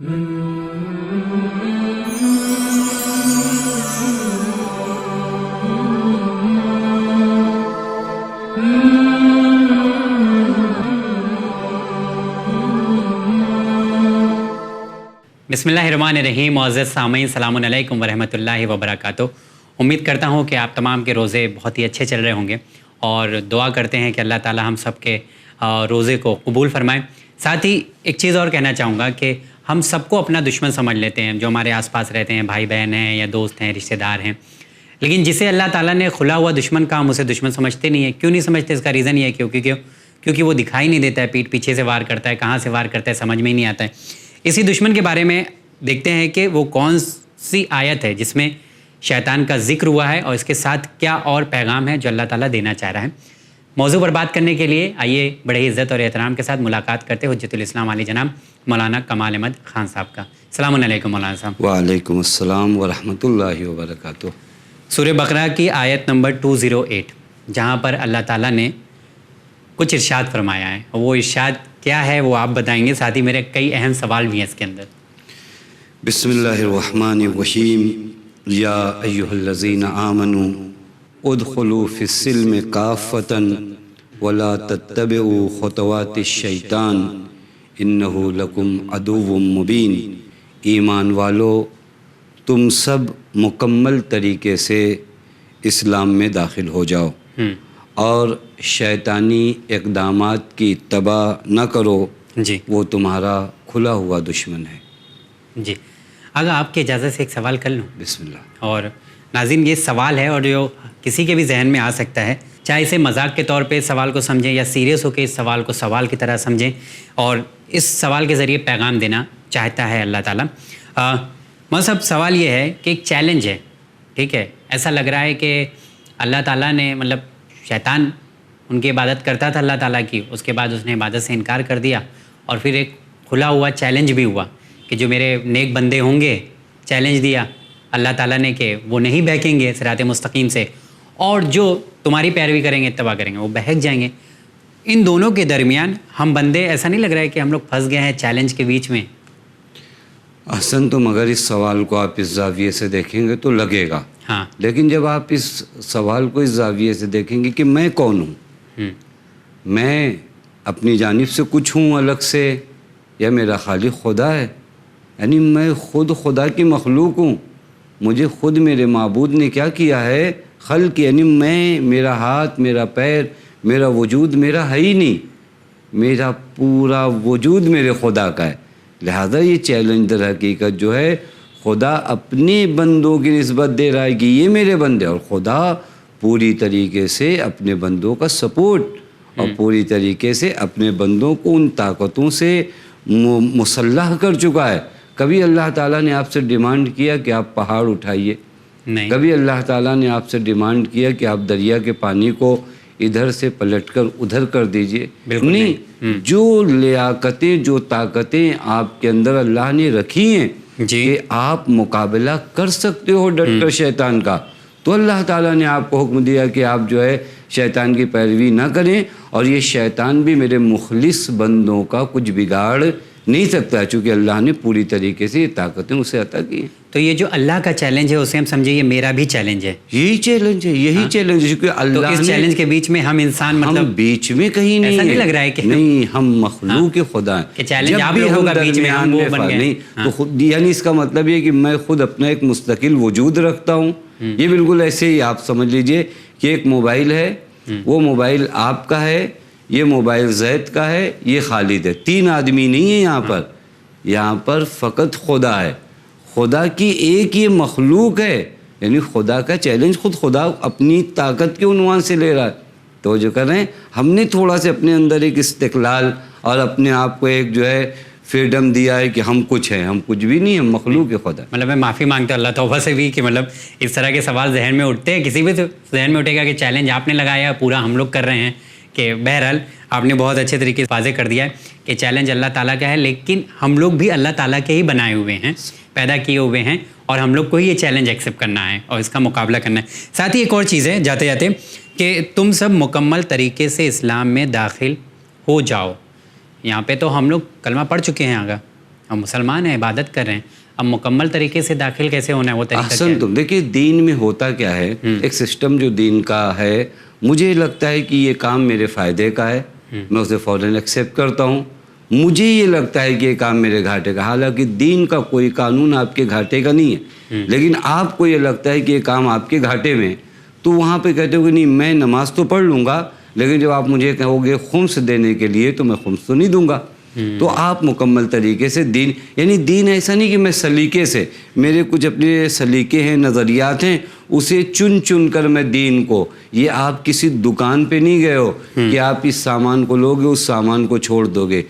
बिस्मिल्लाहिर्रहमानिर्रहीम। मुअज़्ज़ज़ सामीन, अस्सलामु अलैकुम वरहमतुल्लाहि वबरकातुहू। उम्मीद करता हूँ कि आप तमाम के रोज़े बहुत ही अच्छे चल रहे होंगे और दुआ करते हैं कि अल्लाह ताला हम सब के रोज़े को कबूल फ़रमाएँ। साथ ही एक चीज़ और कहना चाहूँगा कि हम सबको अपना दुश्मन समझ लेते हैं, जो हमारे आसपास रहते हैं, भाई बहन हैं या दोस्त हैं, रिश्तेदार हैं, लेकिन जिसे अल्लाह ताला ने खुला हुआ दुश्मन कहा, हम उसे दुश्मन समझते नहीं है। क्यों नहीं समझते? इसका रीज़न ये है क्योंकि वो दिखाई नहीं देता है, पीठ पीछे से वार करता है, कहाँ से वार करता है समझ में ही नहीं आता है। इसी दुश्मन के बारे में देखते हैं कि वो कौन सी आयत है जिसमें शैतान का ज़िक्र हुआ है और इसके साथ क्या और पैगाम है जो अल्लाह ताला देना चाह रहा है। मौजू पर बात करने के लिए आइए बड़े इज़्ज़त और एहतराम के साथ मुलाकात करते हैं हुज्जतुल इस्लाम आली जनाब मौलाना कमाल अहमद ख़ान साहब का। अस्सलामु अलैकुम मौलाना साहब। वालेकुम अस्सलाम वरहमतुल्लाहि वबरकातुहू। सूरह बकरा की आयत नंबर 208, जहाँ पर अल्लाह ताला ने कुछ इरशाद फरमाया है, वो इरशाद क्या है वो आप बताएंगे। साथ ही मेरे कई अहम सवाल भी हैं इसके अंदर। बिस्मिल्लाहिर्रहमानिर्रहीम। या अय्युहल्लज़ीना आमनू उदखुलू फिस्सिल्मि काफ़तन वला तत्तबिउ खुतवातिश शैतान इन्नहु लकुम अदुव्वुम मुबीन। ईमान वालो, तुम सब मुकम्मल तरीके से इस्लाम में दाखिल हो जाओ और शैतानी इक़दामात की इत्तबा न करो जी, वो तुम्हारा खुला हुआ दुश्मन है। जी, अगर आपकी इजाज़त से एक सवाल कर लूँ। बिस्मिल्लाह। और नाज़रीन, ये सवाल है और जो किसी के भी जहन में आ सकता है, चाहे इसे मजाक के तौर पे सवाल को समझें या सीरियस होकर इस सवाल को सवाल की तरह समझें, और इस सवाल के ज़रिए पैगाम देना चाहता है अल्लाह ताला। मतलब सवाल ये है कि एक चैलेंज है, ठीक है। ऐसा लग रहा है कि अल्लाह ताला ने मतलब शैतान उनकी इबादत करता था अल्लाह ताला की, उसके बाद उसने इबादत से इनकार कर दिया और फिर एक खुला हुआ चैलेंज भी हुआ कि जो मेरे नेक बंदे होंगे, चैलेंज दिया अल्लाह ताला ने कि वो नहीं बहकेंगे सिराते मुस्तकीम से, और जो तुम्हारी पैरवी करेंगे, इत्तबा करेंगे, वो बहक जाएंगे। इन दोनों के दरमियान हम बंदे, ऐसा नहीं लग रहा है कि हम लोग फंस गए हैं चैलेंज के बीच में? अहसन, तुम अगर इस सवाल को आप इस ज़ाविये से देखेंगे तो लगेगा, हाँ, लेकिन जब आप इस सवाल को इस ज़ाविये से देखेंगे कि मैं कौन हूँ, मैं अपनी जानिब से कुछ हूँ अलग से, या मेरा खालिक खुदा है, यानी मैं खुद खुदा की मखलूक हूँ। मुझे खुद मेरे माबूद ने क्या किया है, खल्क़, यानी मैं, मेरा हाथ, मेरा पैर, मेरा वजूद मेरा है ही नहीं, मेरा पूरा वजूद मेरे खुदा का है। लिहाजा ये चैलेंज दर हकीकत जो है खुदा अपने बंदों की निस्बत दे रहा है कि ये मेरे बंदे, और खुदा पूरी तरीके से अपने बंदों का सपोर्ट और पूरी तरीके से अपने बंदों को उन ताकतों से मुसल्लह कर चुका है। कभी अल्लाह ताला ने आपसे डिमांड किया कि आप पहाड़ उठाइए? नहीं। कभी अल्लाह ताला ने आपसे डिमांड किया कि आप दरिया के पानी को इधर से पलटकर उधर कर दीजिए? नहीं। जो लियाकतें, जो ताकतें आपके अंदर अल्लाह ने रखी हैं कि आप मुकाबला कर सकते हो डट कर शैतान का, तो अल्लाह ताला ने आपको हुक्म दिया कि आप जो है शैतान की पैरवी ना करें, और ये शैतान भी मेरे मुखलिस बंदों का कुछ बिगाड़ नहीं सकता, चूँकि अल्लाह ने पूरी तरीके से ये ताकतें उसे अता की हैं। तो ये जो अल्लाह का चैलेंज है उसे हम समझे ये मेरा भी चैलेंज है। यही चैलेंज है, यही चैलेंज है, क्योंकि अल्लाह तो इस चैलेंज के बीच में हम इंसान, मतलब हम बीच में कहीं नहीं, ऐसा नहीं लग रहा है कि नहीं, हम मखलूक के खुदा हैं कि चैलेंज आप लोगों का बीच में हम वो बन गए। नहीं, तो खुद, यानी इसका मतलब ये कि मैं खुद अपना एक मुस्तकिल वजूद रखता हूँ। ये बिल्कुल ऐसे ही आप समझ लीजिए कि एक मोबाइल है, वो मोबाइल आपका है, ये मोबाइल जैद का है, ये खालिद है। तीन आदमी नहीं है यहाँ पर फ़कत खुदा है। खुदा की एक ये मखलूक है, यानी खुदा का चैलेंज खुद खुदा अपनी ताकत के उन्वान से ले रहा है। तो जो कर रहे हैं, हमने थोड़ा से अपने अंदर एक इस्तिक़लाल और अपने आप को एक जो है फ्रीडम दिया है कि हम कुछ हैं, हम कुछ भी नहीं, हम मखलूक है खुदा। मतलब मैं माफ़ी मांगता हूँ अल्लाह तौबा से भी कि मतलब इस तरह के सवाल जहन में उठते हैं, किसी भी जहन में उठेगा कि चैलेंज आपने लगाया, पूरा हम लोग कर रहे हैं। कि बहरहाल आपने बहुत अच्छे तरीके से वाज़ेह कर दिया है कि चैलेंज अल्लाह ताला का है, लेकिन हम लोग भी अल्लाह ताला के ही बनाए हुए हैं, पैदा किए हुए हैं, और हम लोग को ही ये चैलेंज एक्सेप्ट करना है और इसका मुकाबला करना है। साथ ही एक और चीज़ है जाते जाते कि तुम सब मुकम्मल तरीके से इस्लाम में दाखिल हो जाओ। यहाँ पे तो हम लोग कलमा पढ़ चुके हैं, आगा ہم مسلمان ہیں, عبادت کر رہے ہیں, اب مکمل طریقے سے داخل کیسے ہونا ہے, وہ طریقہ کیا ہے؟ احسن تم دیکھیے دین میں ہوتا کیا ہے, ایک سسٹم جو دین کا ہے, مجھے لگتا ہے کہ یہ کام میرے فائدے کا ہے, میں اسے فوراً ایکسیپٹ کرتا ہوں. مجھے یہ لگتا ہے کہ یہ کام میرے گھاٹے کا, حالانکہ دین کا کوئی قانون آپ کے گھاٹے کا نہیں ہے, لیکن آپ کو یہ لگتا ہے کہ یہ کام آپ کے گھاٹے میں, تو وہاں پہ کہتے ہو کہ نہیں میں نماز تو پڑھ لوں گا, لیکن جب آپ مجھے کہو گے خمس دینے کے لیے تو میں خمس تو نہیں دوں گا. تو آپ مکمل طریقے سے دین, یعنی دین ایسا نہیں کہ میں سلیقے سے, میرے کچھ اپنے سلیقے ہیں, نظریات ہیں, اسے چن چن کر میں دین کو, یہ آپ کسی دکان پہ نہیں گئے ہو کہ آپ اس سامان کو لوگے اس سامان کو چھوڑ دو گے.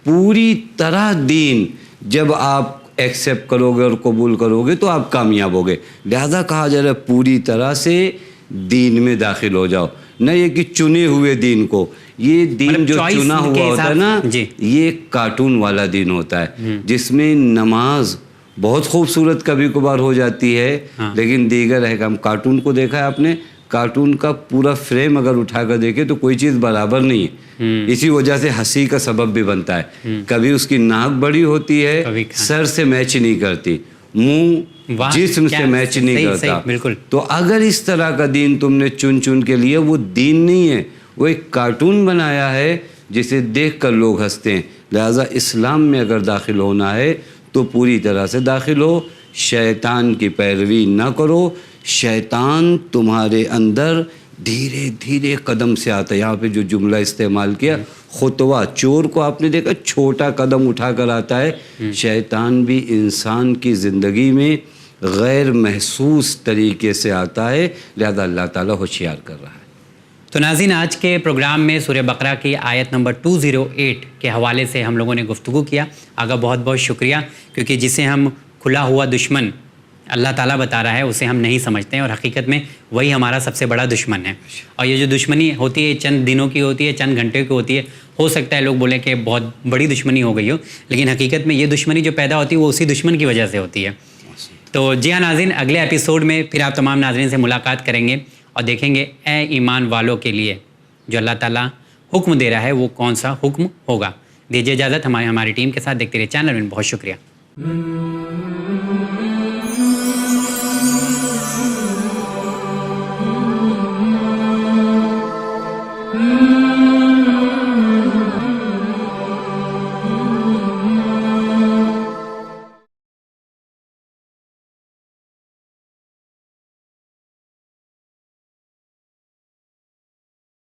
پوری طرح دین جب آپ ایکسیپٹ کرو گے اور قبول کرو گے تو آپ کامیاب ہوگے. لہذا کہا جا رہا ہے پوری طرح سے دین میں داخل ہو جاؤ, نہ یہ کہ چنے ہوئے دین کو. یہ دین جو چنا ہوا ہوتا ہے نا, یہ کارٹون والا دین ہوتا ہے, جس میں نماز بہت خوبصورت کبھی کبھار ہو جاتی ہے, لیکن دیگر احکام, کارٹون کو دیکھا ہے آپ نے, کارٹون کا پورا فریم اگر اٹھا کر دیکھے تو کوئی چیز برابر نہیں ہے, اسی وجہ سے ہنسی کا سبب بھی بنتا ہے. کبھی اس کی ناک بڑی ہوتی ہے, سر سے میچ نہیں کرتی, منہ جسم سے میچ نہیں کرتا. تو اگر اس طرح کا دین تم نے چن چن کے لیے, وہ دین نہیں ہے, وہ ایک کارٹون بنایا ہے جسے دیکھ کر لوگ ہنستے ہیں. لہٰذا اسلام میں اگر داخل ہونا ہے تو پوری طرح سے داخل ہو, شیطان کی پیروی نہ کرو. شیطان تمہارے اندر دھیرے دھیرے قدم سے آتا ہے. یہاں پہ جو جملہ استعمال کیا, خطوہ, چور کو آپ نے دیکھا چھوٹا قدم اٹھا کر آتا ہے, شیطان بھی انسان کی زندگی میں غیر محسوس طریقے سے آتا ہے. لہذا اللہ تعالیٰ ہوشیار کر رہا ہے. تو ناظرین, آج کے پروگرام میں سورہ بقرہ کی آیت نمبر 208 کے حوالے سے ہم لوگوں نے گفتگو کیا. آگا بہت بہت شکریہ, کیونکہ جسے ہم کھلا ہوا دشمن اللہ تعالیٰ بتا رہا ہے اسے ہم نہیں سمجھتے ہیں, اور حقیقت میں وہی ہمارا سب سے بڑا دشمن ہے. اور یہ جو دشمنی ہوتی ہے چند دنوں کی ہوتی ہے, چند گھنٹے کی ہوتی ہے. ہو سکتا ہے لوگ بولیں کہ بہت بڑی دشمنی ہو گئی ہو, لیکن حقیقت میں یہ دشمنی جو پیدا ہوتی ہے وہ اسی دشمن کی وجہ سے ہوتی ہے. تو جی ہاں ناظرین, اگلے ایپیسوڈ میں پھر آپ تمام ناظرین سے ملاقات کریں گے اور دیکھیں گے اے ایمان والوں کے لیے جو اللہ تعالیٰ حکم دے رہا ہے وہ کون سا حکم ہوگا. دیجیے اجازت, ہماری ٹیم کے ساتھ دیکھتے رہے چینل میں. بہت شکریہ.